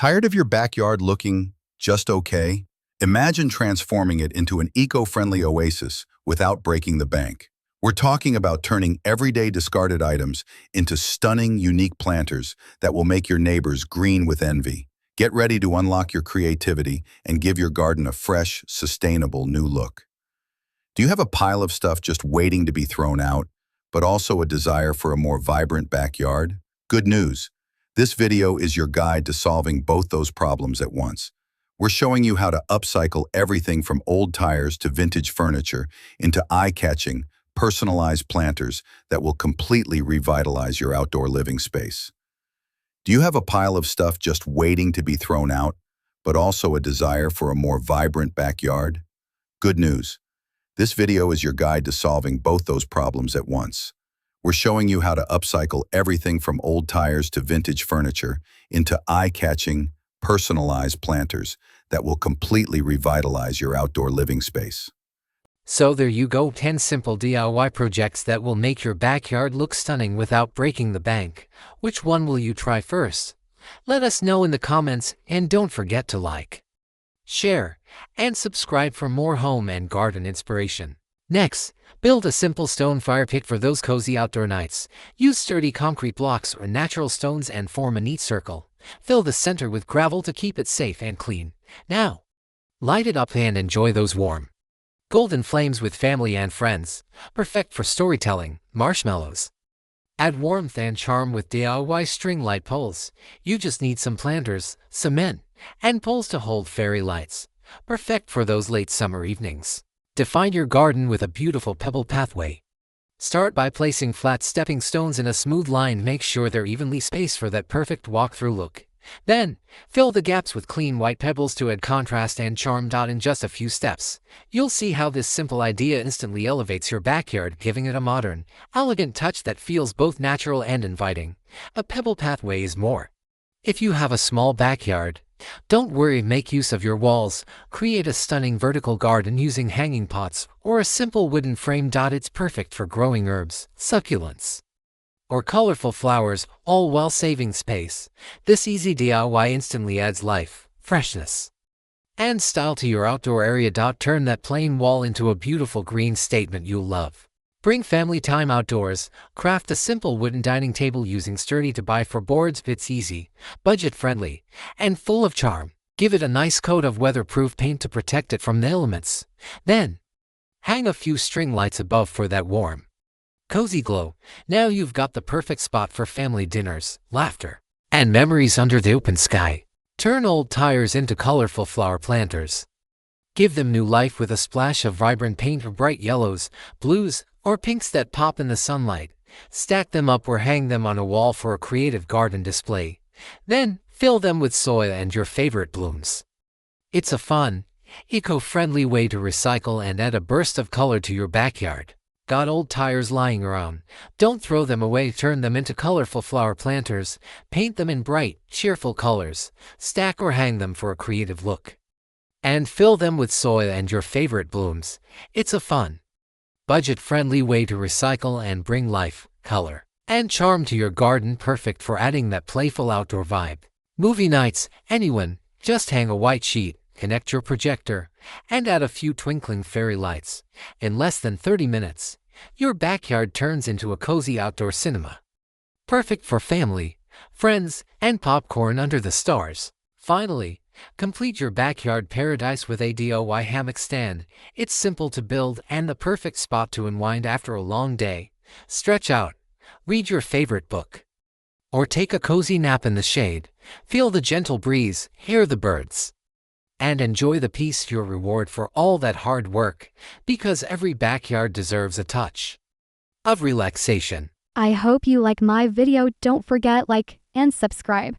Tired of your backyard looking just okay? Imagine transforming it into an eco-friendly oasis without breaking the bank. We're talking about turning everyday discarded items into stunning, unique planters that will make your neighbors green with envy. Get ready to unlock your creativity and give your garden a fresh, sustainable new look. Do you have a pile of stuff just waiting to be thrown out, but also a desire for a more vibrant backyard? Good news! This video is your guide to solving both those problems at once. We're showing you how to upcycle everything from old tires to vintage furniture into eye-catching, personalized planters that will completely revitalize your outdoor living space. Do you have a pile of stuff just waiting to be thrown out, but also a desire for a more vibrant backyard? Good news! This video is your guide to solving both those problems at once. We're showing you how to upcycle everything from old tires to vintage furniture into eye-catching, personalized planters that will completely revitalize your outdoor living space. So there you go, 10 simple DIY projects that will make your backyard look stunning without breaking the bank. Which one will you try first? Let us know in the comments, and don't forget to like, share, and subscribe for more home and garden inspiration. Next, build a simple stone fire pit for those cozy outdoor nights. Use sturdy concrete blocks or natural stones and form a neat circle. Fill the center with gravel to keep it safe and clean. Now, light it up and enjoy those warm, golden flames with family and friends. Perfect for storytelling, marshmallows. Add warmth and charm with DIY string light poles. You just need some planters, cement, and poles to hold fairy lights. Perfect for those late summer evenings. Define your garden with a beautiful pebble pathway. Start by placing flat stepping stones in a smooth line. Make sure they're evenly spaced for that perfect walk-through look. Then, fill the gaps with clean white pebbles to add contrast and charm. In just a few steps, you'll see how this simple idea instantly elevates your backyard, giving it a modern, elegant touch that feels both natural and inviting. A pebble pathway is more. If you have a small backyard, don't worry, make use of your walls. Create a stunning vertical garden using hanging pots or a simple wooden frame. It's perfect for growing herbs, succulents, or colorful flowers, all while saving space. This easy DIY instantly adds life, freshness, and style to your outdoor area. Turn that plain wall into a beautiful green statement you'll love. Bring family time outdoors. Craft a simple wooden dining table using sturdy to buy for boards. It's easy, budget-friendly, and full of charm. Give it a nice coat of weatherproof paint to protect it from the elements. Then, hang a few string lights above for that warm, cozy glow. Now you've got the perfect spot for family dinners, laughter, and memories under the open sky. Turn old tires into colorful flower planters. Give them new life with a splash of vibrant paint or bright yellows, blues, or pinks that pop in the sunlight. Stack them up or hang them on a wall for a creative garden display. Then, fill them with soil and your favorite blooms. It's a fun, eco-friendly way to recycle and add a burst of color to your backyard. Got old tires lying around? Don't throw them away. Turn them into colorful flower planters. Paint them in bright, cheerful colors. Stack or hang them for a creative look. And fill them with soil and your favorite blooms. It's a fun, budget-friendly way to recycle and bring life, color, and charm to your garden. Perfect for adding that playful outdoor vibe. Movie nights, anyone, just hang a white sheet, connect your projector, and add a few twinkling fairy lights. In less than 30 minutes, your backyard turns into a cozy outdoor cinema. Perfect for family, friends, and popcorn under the stars. Finally, complete your backyard paradise with a DIY hammock stand. It's simple to build and the perfect spot to unwind after a long day. Stretch out, read your favorite book, or take a cozy nap in the shade. Feel the gentle breeze, hear the birds, and enjoy the peace. Your reward for all that hard work, because every backyard deserves a touch of relaxation. I hope you like my video. Don't forget like and subscribe.